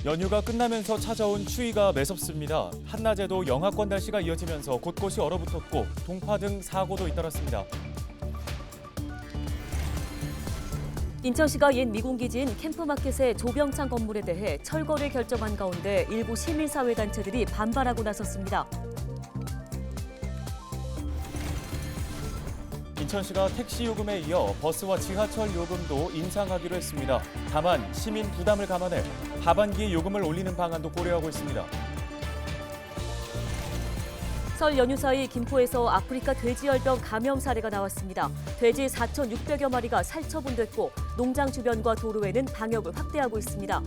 연휴가 끝나면서 찾아온 추위가 매섭습니다. 한낮에도 영하권 날씨가 이어지면서 곳곳이 얼어붙었고 동파 등 사고도 잇따랐습니다. 인천시가 옛 미군기지인 캠프마켓의 조병창 건물에 대해 철거를 결정한 가운데 일부 시민사회단체들이 반발하고 나섰습니다. 인천시가 택시 요금에 이어 버스와 지하철 요금도 인상하기로 했습니다. 다만 시민 부담을 감안해 하반기에 요금을 올리는 방안도 고려하고 있습니다. 설 연휴 사이 김포에서 아프리카 돼지열병 감염 사례가 나왔습니다. 돼지 4,600여 마리가 살처분됐고 농장 주변과 도로에는 방역을 확대하고 있습니다.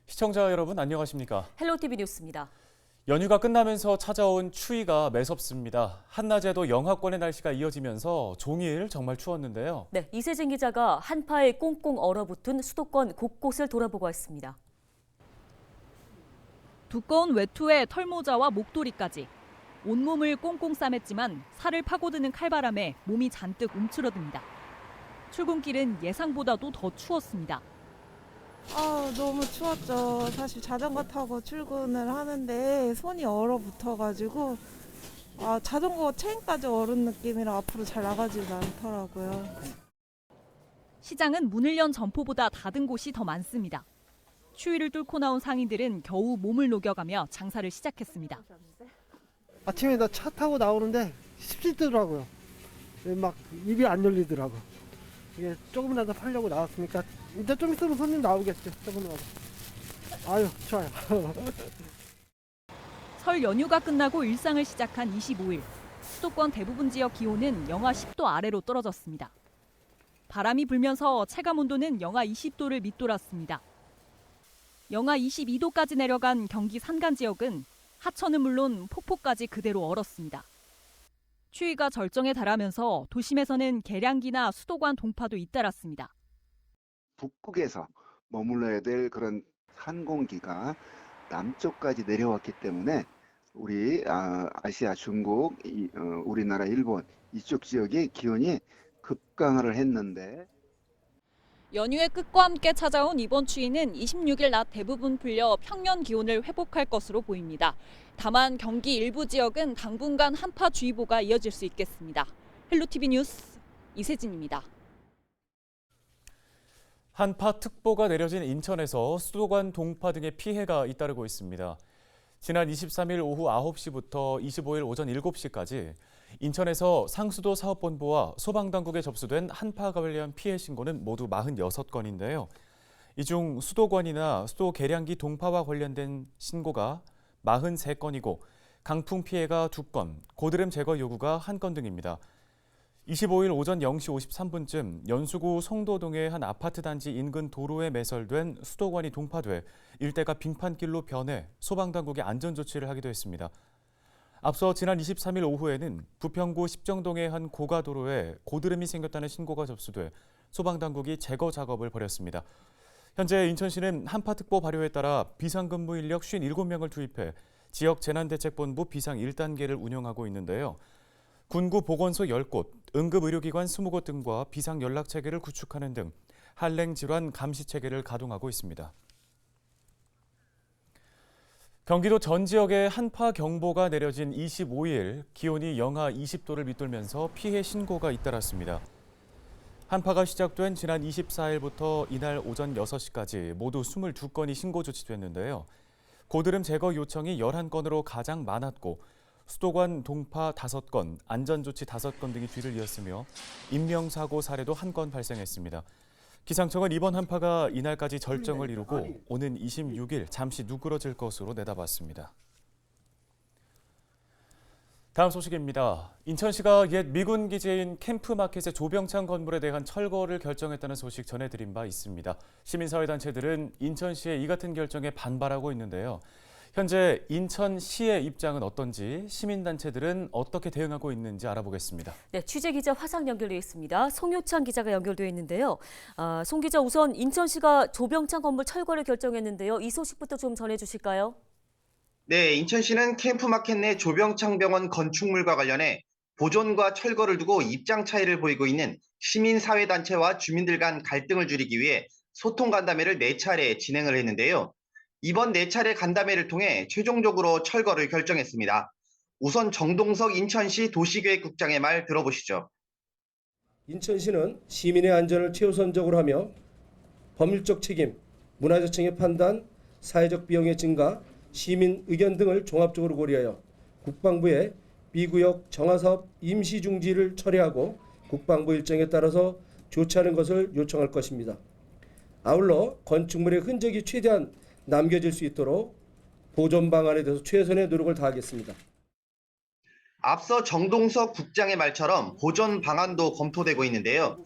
시청자 여러분 안녕하십니까? 헬로티비 뉴스입니다. 연휴가 끝나면서 찾아온 추위가 매섭습니다. 한낮에도 영하권의 날씨가 이어지면서 종일 정말 추웠는데요. 네, 이세진 기자가 한파에 꽁꽁 얼어붙은 수도권 곳곳을 돌아보고 왔습니다. 두꺼운 외투에 털모자와 목도리까지 온몸을 꽁꽁 싸맸지만 살을 파고드는 칼바람에 몸이 잔뜩 움츠러듭니다. 출근길은 예상보다도 더 추웠습니다. 너무 추웠죠. 사실 자전거 타고 출근을 하는데 손이 얼어붙어가지고 자전거 체인까지 얼은 느낌이라 앞으로 잘 나가지도 않더라고요. 시장은 문을 연 점포보다 닫은 곳이 더 많습니다. 추위를 뚫고 나온 상인들은 겨우 몸을 녹여가며 장사를 시작했습니다. 아침에 나 차 타고 나오는데 습시더라고요. 막 입이 안 열리더라고. 이게 조금이라도 팔려고 나왔으니까 이제 좀 있으면 손님 나오겠죠. 조금이라도. 아유, 좋아요. 설 연휴가 끝나고 일상을 시작한 25일. 수도권 대부분 지역 기온은 영하 10도 아래로 떨어졌습니다. 바람이 불면서 체감 온도는 영하 20도를 밑돌았습니다. 영하 22도까지 내려간 경기 산간 지역은 하천은 물론 폭포까지 그대로 얼었습니다. 추위가 절정에 달하면서 도심에서는 계량기나 수도관 동파도 잇따랐습니다. 북극에서 머물러야 될 그런 한공기가 남쪽까지 내려왔기 때문에 우리 아시아, 중국, 우리나라, 일본 이쪽 지역의 기온이 급강하를 했는데 연휴의 끝과 함께 찾아온 이번 추위는 26일 낮 대부분 풀려 평년 기온을 회복할 것으로 보입니다. 다만 경기 일부 지역은 당분간 한파주의보가 이어질 수 있겠습니다. 헬로티비 뉴스 이세진입니다. 한파특보가 내려진 인천에서 수도관 동파 등의 피해가 잇따르고 있습니다. 지난 23일 오후 9시부터 25일 오전 7시까지 인천에서 상수도 사업본부와 소방당국에 접수된 한파 관련 피해 신고는 모두 46건인데요. 이 중 수도관이나 수도 계량기 동파와 관련된 신고가 43건이고 강풍 피해가 2건, 고드름 제거 요구가 1건 등입니다. 25일 오전 0시 53분쯤 연수구 송도동의 한 아파트 단지 인근 도로에 매설된 수도관이 동파돼 일대가 빙판길로 변해 소방당국이 안전조치를 하기도 했습니다. 앞서 지난 23일 오후에는 부평구 십정동의 한 고가도로에 고드름이 생겼다는 신고가 접수돼 소방당국이 제거 작업을 벌였습니다. 현재 인천시는 한파특보 발효에 따라 비상근무 인력 57명을 투입해 지역 재난대책본부 비상 1단계를 운영하고 있는데요. 군구 보건소 10곳, 응급의료기관 20곳 등과 비상연락체계를 구축하는 등 한랭질환 감시체계를 가동하고 있습니다. 경기도 전 지역에 한파 경보가 내려진 25일 기온이 영하 20도를 밑돌면서 피해 신고가 잇따랐습니다. 한파가 시작된 지난 24일부터 이날 오전 6시까지 모두 22건이 신고 조치됐는데요. 고드름 제거 요청이 11건으로 가장 많았고 수도관 동파 5건, 안전조치 5건 등이 뒤를 이었으며 인명사고 사례도 1건 발생했습니다. 기상청은 이번 한파가 이날까지 절정을 이루고 오는 26일 잠시 누그러질 것으로 내다봤습니다. 다음 소식입니다. 인천시가 옛 미군 기지인 캠프마켓의 조병창 건물에 대한 철거를 결정했다는 소식 전해드린 바 있습니다. 시민사회단체들은 인천시의 이 같은 결정에 반발하고 있는데요. 현재 인천시의 입장은 어떤지, 시민단체들은 어떻게 대응하고 있는지 알아보겠습니다. 네, 취재 기자 화상 연결돼 있습니다. 송효창 기자가 연결돼 있는데요. 송 기자, 우선 인천시가 조병창 건물 철거를 결정했는데요. 이 소식부터 좀 전해주실까요? 네, 인천시는 캠프마켓 내 조병창 병원 건축물과 관련해 보존과 철거를 두고 입장 차이를 보이고 있는 시민사회단체와 주민들 간 갈등을 줄이기 위해 소통 간담회를 4차례 진행을 했는데요. 이번 4차례 간담회를 통해 최종적으로 철거를 결정했습니다. 우선 정동석 인천시 도시계획국장의 말 들어보시죠. 인천시는 시민의 안전을 최우선적으로 하며 법률적 책임, 문화재청의 판단, 사회적 비용의 증가, 시민 의견 등을 종합적으로 고려하여 국방부에 B구역 정화사업 임시중지를 철회하고 국방부 일정에 따라서 조치하는 것을 요청할 것입니다. 아울러 건축물의 흔적이 최대한 남겨질 수 있도록 보존 방안에 대해서 최선의 노력을 다하겠습니다. 앞서 정동석 국장의 말처럼 보존 방안도 검토되고 있는데요.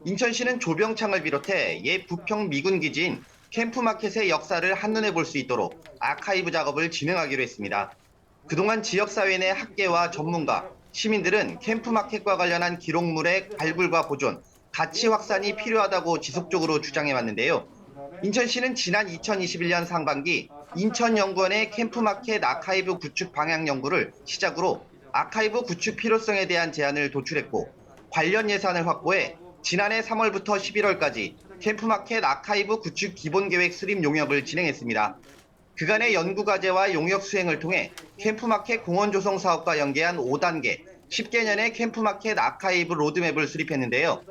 인천시는 조병창을 비롯해 옛 부평 미군 기지인 캠프마켓의 역사를 한눈에 볼 수 있도록 아카이브 작업을 진행하기로 했습니다. 그동안 지역사회 내 학계와 전문가, 시민들은 캠프마켓과 관련한 기록물의 발굴과 보존, 가치 확산이 필요하다고 지속적으로 주장해왔는데요. 인천시는 지난 2021년 상반기 인천연구원의 캠프마켓 아카이브 구축 방향 연구를 시작으로 아카이브 구축 필요성에 대한 제안을 도출했고 관련 예산을 확보해 지난해 3월부터 11월까지 캠프마켓 아카이브 구축 기본계획 수립 용역을 진행했습니다. 그간의 연구과제와 용역 수행을 통해 캠프마켓 공원 조성 사업과 연계한 5단계 10개년의 캠프마켓 아카이브 로드맵을 수립했는데요.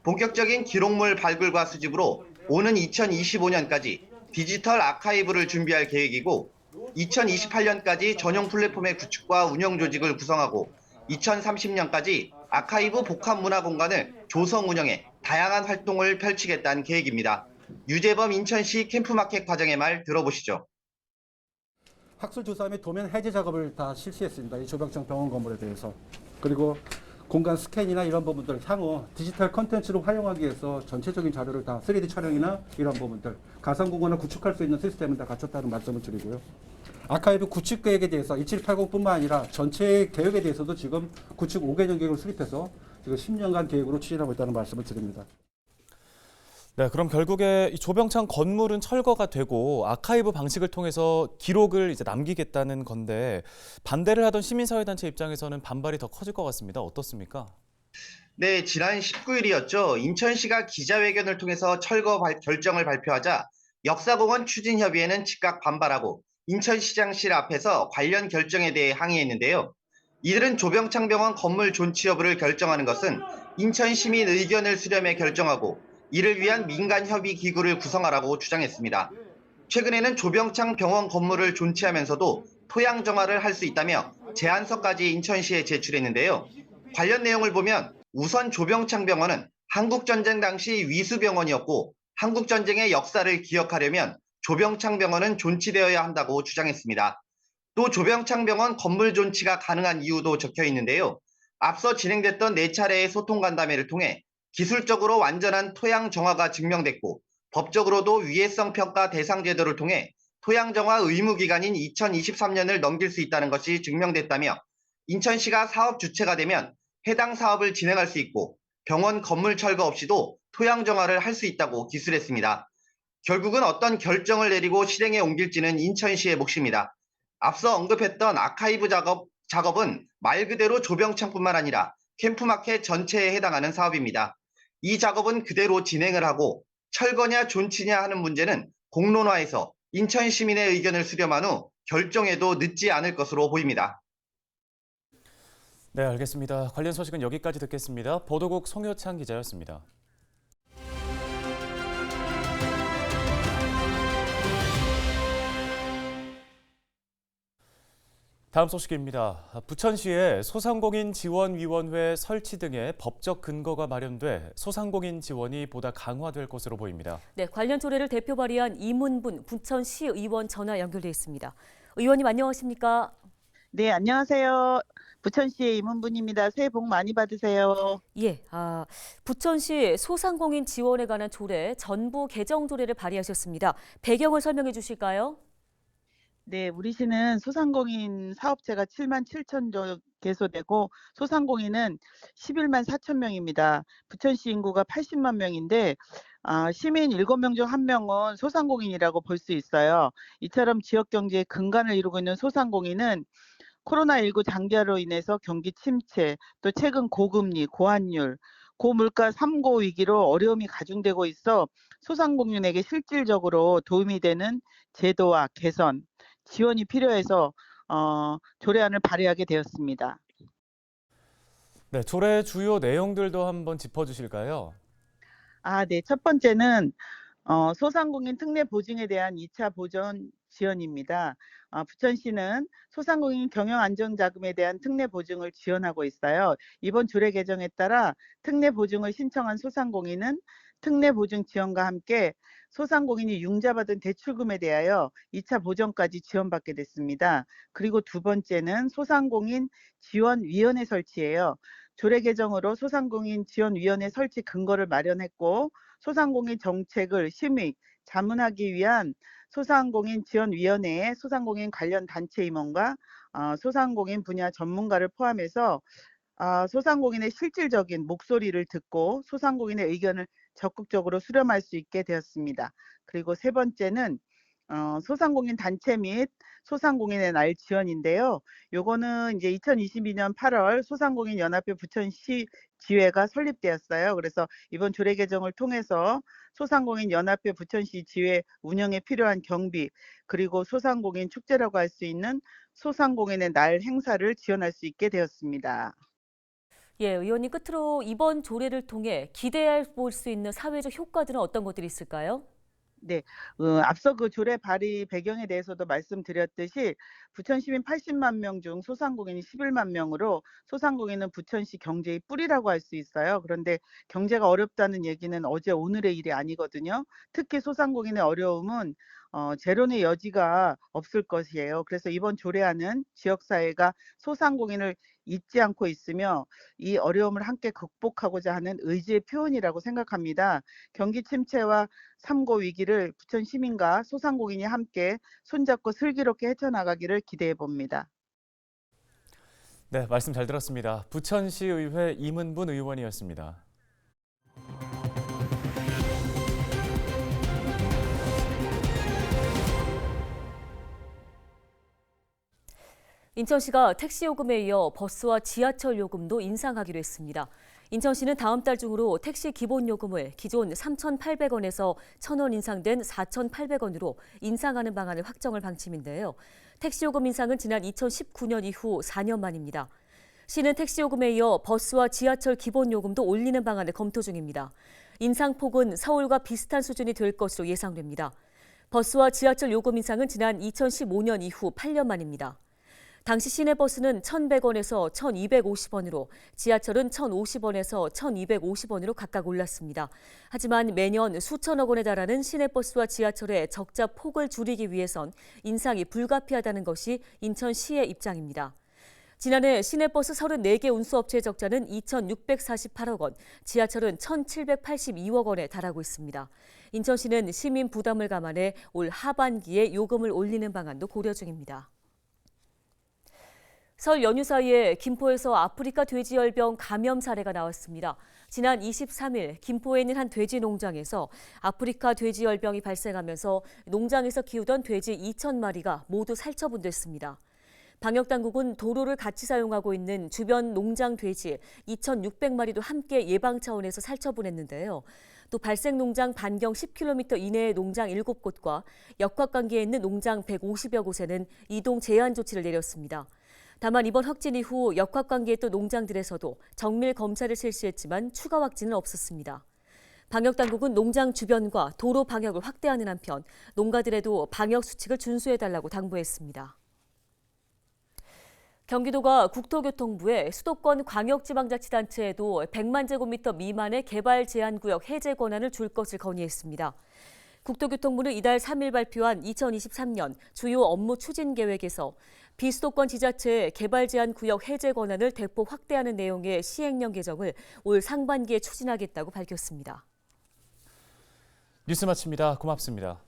본격적인 기록물 발굴과 수집으로 오는 2025년까지 디지털 아카이브를 준비할 계획이고 2028년까지 전용 플랫폼의 구축과 운영 조직을 구성하고 2030년까지 아카이브 복합 문화 공간을 조성 운영해 다양한 활동을 펼치겠다는 계획입니다. 유재범 인천시 캠프마켓 과장의 말 들어보시죠. 학술조사 및 도면 해제 작업을 다 실시했습니다. 이 조병창 병원 건물에 대해서. 그리고 공간 스캔이나 이런 부분들 향후 디지털 컨텐츠로 활용하기 위해서 전체적인 자료를 다 3D 촬영이나 이런 부분들 가상 공간을 구축할 수 있는 시스템을 다 갖췄다는 말씀을 드리고요. 아카이브 구축 계획에 대해서 2780뿐만 아니라 전체 계획에 대해서도 지금 구축 5개년 계획을 수립해서 지금 10년간 계획으로 추진하고 있다는 말씀을 드립니다. 네, 그럼 결국에 이 조병창 건물은 철거가 되고 아카이브 방식을 통해서 기록을 이제 남기겠다는 건데 반대를 하던 시민사회단체 입장에서는 반발이 더 커질 것 같습니다. 어떻습니까? 네, 지난 19일이었죠. 인천시가 기자회견을 통해서 철거 결정을 발표하자 역사공원 추진협의회는 즉각 반발하고 인천시장실 앞에서 관련 결정에 대해 항의했는데요. 이들은 조병창 병원 건물 존치 여부를 결정하는 것은 인천 시민 의견을 수렴해 결정하고 이를 위한 민간 협의 기구를 구성하라고 주장했습니다. 최근에는 조병창 병원 건물을 존치하면서도 토양 정화를 할 수 있다며 제안서까지 인천시에 제출했는데요. 관련 내용을 보면 우선 조병창 병원은 한국전쟁 당시 위수병원이었고 한국전쟁의 역사를 기억하려면 조병창 병원은 존치되어야 한다고 주장했습니다. 또 조병창 병원 건물 존치가 가능한 이유도 적혀 있는데요. 앞서 진행됐던 4차례의 소통 간담회를 통해 기술적으로 완전한 토양 정화가 증명됐고 법적으로도 위해성 평가 대상 제도를 통해 토양 정화 의무 기간인 2023년을 넘길 수 있다는 것이 증명됐다며 인천시가 사업 주체가 되면 해당 사업을 진행할 수 있고 병원 건물 철거 없이도 토양 정화를 할 수 있다고 기술했습니다. 결국은 어떤 결정을 내리고 실행에 옮길지는 인천시의 몫입니다. 앞서 언급했던 아카이브 작업은 말 그대로 조병창뿐만 아니라 캠프마켓 전체에 해당하는 사업입니다. 이 작업은 그대로 진행을 하고 철거냐 존치냐 하는 문제는 공론화해서 인천 시민의 의견을 수렴한 후 결정해도 늦지 않을 것으로 보입니다. 네, 알겠습니다. 관련 소식은 여기까지 듣겠습니다. 보도국 송효창 기자였습니다. 다음 소식입니다. 부천시의 소상공인 지원위원회 설치 등의 법적 근거가 마련돼 소상공인 지원이 보다 강화될 것으로 보입니다. 네, 관련 조례를 대표 발의한 이문분 부천시 의원 전화 연결돼 있습니다. 의원님 안녕하십니까? 네, 안녕하세요. 부천시의 이문분입니다. 새해 복 많이 받으세요. 예, 부천시 소상공인 지원에 관한 조례 전부 개정 조례를 발의하셨습니다. 배경을 설명해 주실까요? 네, 우리 시는 소상공인 사업체가 7만 7천 개소되고 소상공인은 11만 4천 명입니다. 부천시 인구가 80만 명인데 시민 7명 중 1명은 소상공인이라고 볼 수 있어요. 이처럼 지역 경제의 근간을 이루고 있는 소상공인은 코로나19 장기화로 인해서 경기 침체, 또 최근 고금리, 고환율, 고물가 3고 위기로 어려움이 가중되고 있어 소상공인에게 실질적으로 도움이 되는 제도와 개선, 지원이 필요해서 조례안을 발의하게 되었습니다. 네, 조례 주요 내용들도 한번 짚어주실까요? 네. 첫 번째는 소상공인 특례 보증에 대한 2차 보전 지원입니다. 부천시는 소상공인 경영 안정자금에 대한 특례 보증을 지원하고 있어요. 이번 조례 개정에 따라 특례 보증을 신청한 소상공인은 특례 보증 지원과 함께 소상공인이 융자받은 대출금에 대하여 2차 보전까지 지원받게 됐습니다. 그리고 두 번째는 소상공인 지원위원회 설치예요. 조례 개정으로 소상공인 지원위원회 설치 근거를 마련했고 소상공인 정책을 심의, 자문하기 위한 소상공인 지원위원회에 소상공인 관련 단체 임원과 소상공인 분야 전문가를 포함해서 소상공인의 실질적인 목소리를 듣고 소상공인의 의견을 적극적으로 수렴할 수 있게 되었습니다. 그리고 세 번째는 소상공인 단체 및 소상공인의 날 지원인데요. 요거는 이제 2022년 8월 소상공인 연합회 부천시 지회가 설립되었어요. 그래서 이번 조례 개정을 통해서 소상공인 연합회 부천시 지회 운영에 필요한 경비, 그리고 소상공인 축제라고 할 수 있는 소상공인의 날 행사를 지원할 수 있게 되었습니다. 예, 의원님 끝으로 이번 조례를 통해 기대해 볼 수 있는 사회적 효과들은 어떤 것들이 있을까요? 네, 앞서 그 조례 발의 배경에 대해서도 말씀드렸듯이 부천 시민 80만 명 중 소상공인이 11만 명으로 소상공인은 부천시 경제의 뿌리라고 할 수 있어요. 그런데 경제가 어렵다는 얘기는 어제 오늘의 일이 아니거든요. 특히 소상공인의 어려움은 제로의 여지가 없을 것이에요. 그래서 이번 조례안은 지역사회가 소상공인을 잊지 않고 있으며 이 어려움을 함께 극복하고자 하는 의지의 표현이라고 생각합니다. 경기 침체와 3고 위기를 부천 시민과 소상공인이 함께 손잡고 슬기롭게 헤쳐나가기를 기대해 봅니다. 네, 말씀 잘 들었습니다. 부천시의회 임은분 의원이었습니다. 인천시가 택시 요금에 이어 버스와 지하철 요금도 인상하기로 했습니다. 인천시는 다음 달 중으로 택시 기본 요금을 기존 3,800원에서 1,000원 인상된 4,800원으로 인상하는 방안을 확정할 방침인데요. 택시 요금 인상은 지난 2019년 이후 4년 만입니다. 시는 택시 요금에 이어 버스와 지하철 기본 요금도 올리는 방안을 검토 중입니다. 인상폭은 서울과 비슷한 수준이 될 것으로 예상됩니다. 버스와 지하철 요금 인상은 지난 2015년 이후 8년 만입니다. 당시 시내버스는 1,100원에서 1,250원으로 지하철은 1,050원에서 1,250원으로 각각 올랐습니다. 하지만 매년 수천억 원에 달하는 시내버스와 지하철의 적자 폭을 줄이기 위해선 인상이 불가피하다는 것이 인천시의 입장입니다. 지난해 시내버스 34개 운수업체의 적자는 2,648억 원, 지하철은 1,782억 원에 달하고 있습니다. 인천시는 시민 부담을 감안해 올 하반기에 요금을 올리는 방안도 고려 중입니다. 설 연휴 사이에 김포에서 아프리카 돼지열병 감염 사례가 나왔습니다. 지난 23일 김포에 있는 한 돼지 농장에서 아프리카 돼지열병이 발생하면서 농장에서 키우던 돼지 2,000마리가 모두 살처분됐습니다. 방역당국은 도로를 같이 사용하고 있는 주변 농장 돼지 2,600마리도 함께 예방 차원에서 살처분했는데요. 또 발생 농장 반경 10km 이내의 농장 7곳과 역학관계에 있는 농장 150여 곳에는 이동 제한 조치를 내렸습니다. 다만 이번 확진 이후 역학관계에 또 농장들에서도 정밀 검사를 실시했지만 추가 확진은 없었습니다. 방역당국은 농장 주변과 도로 방역을 확대하는 한편 농가들에도 방역 수칙을 준수해달라고 당부했습니다. 경기도가 국토교통부에 수도권 광역지방자치단체에도 100만 제곱미터 미만의 개발 제한구역 해제 권한을 줄 것을 건의했습니다. 국토교통부는 이달 3일 발표한 2023년 주요 업무 추진 계획에서 비수도권 지자체의 개발 제한 구역 해제 권한을 대폭 확대하는 내용의 시행령 개정을 올 상반기에 추진하겠다고 밝혔습니다. 뉴스 마칩니다. 고맙습니다.